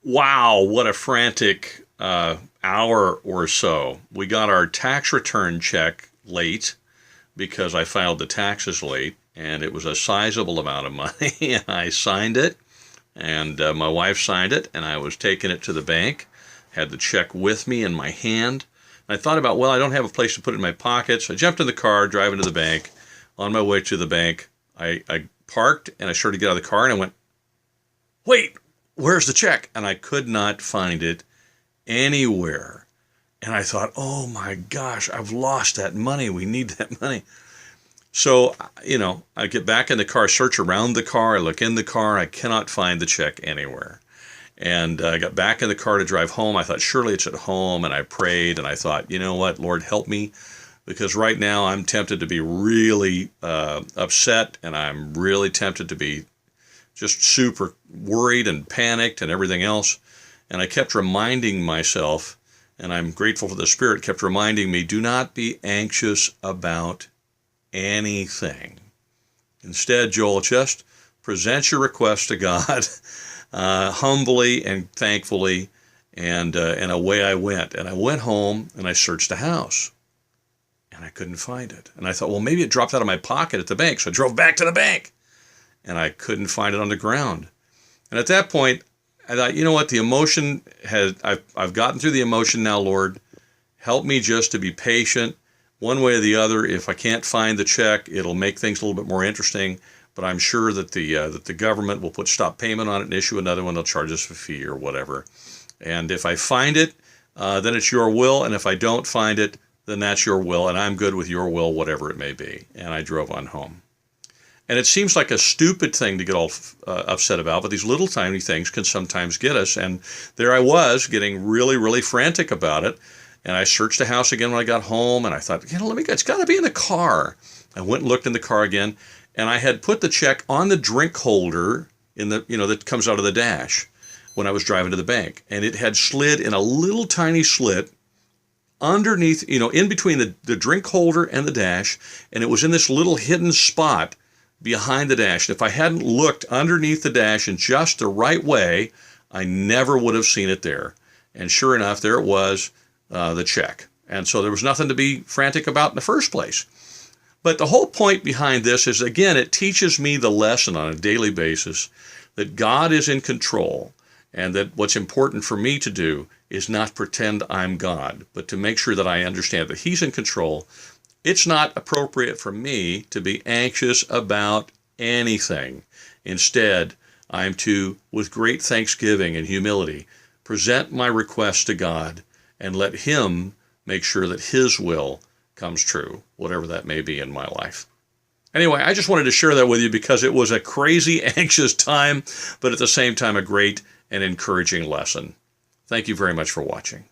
Wow, what a frantic hour or so. We got our tax return check late because I filed the taxes late, and it was a sizable amount of money. And I signed it, and my wife signed it, and I was taking it to the bank, had the check with me in my hand. And I thought about, well, I don't have a place to put it in my pocket, so I jumped in the car, driving to the bank. On my way to the bank, I parked, and I started to get out of the car, and I went, wait, where's the check? And I could not find it anywhere. And I thought, oh my gosh, I've lost that money. We need that money. So, I get back in the car, search around the car, I look in the car, I cannot find the check anywhere. And I got back in the car to drive home. I thought, surely it's at home. And I prayed, and I thought, you know what, Lord, help me. Because right now I'm tempted to be really upset, and I'm really tempted to be just super worried and panicked and everything else. And I kept reminding myself, and I'm grateful for the Spirit, kept reminding me, do not be anxious about anything. Instead, Joel, just present your request to God humbly and thankfully, and away I went. And I went home, and I searched the house, and I couldn't find it. And I thought, well, maybe it dropped out of my pocket at the bank. So I drove back to the bank, and I couldn't find it on the ground. And at that point, I thought, you know what, the emotion I've gotten through the emotion now, Lord. Help me just to be patient. One way or the other, if I can't find the check, it'll make things a little bit more interesting. But I'm sure that the government will put stop payment on it and issue another one. They'll charge us a fee or whatever. And if I find it, then it's your will. And if I don't find it, then that's your will. And I'm good with your will, whatever it may be. And I drove on home. And it seems like a stupid thing to get all upset about, but these little tiny things can sometimes get us. And there I was getting really, really frantic about it. And I searched the house again when I got home, and I thought, it's got to be in the car. I went and looked in the car again, and I had put the check on the drink holder in the, that comes out of the dash when I was driving to the bank. And it had slid in a little tiny slit underneath, in between the drink holder and the dash, and it was in this little hidden spot behind the dash. And if I hadn't looked underneath the dash in just the right way, I never would have seen it there. And sure enough, there it was, the check. And so there was nothing to be frantic about in the first place. But the whole point behind this is, again, it teaches me the lesson on a daily basis that God is in control, and that what's important for me to do is not pretend I'm God, but to make sure that I understand that He's in control. It's not appropriate for me to be anxious about anything. Instead, I'm to, with great thanksgiving and humility, present my requests to God and let Him make sure that His will comes true, whatever that may be in my life. Anyway, I just wanted to share that with you because it was a crazy, anxious time, but at the same time, a great and encouraging lesson. Thank you very much for watching.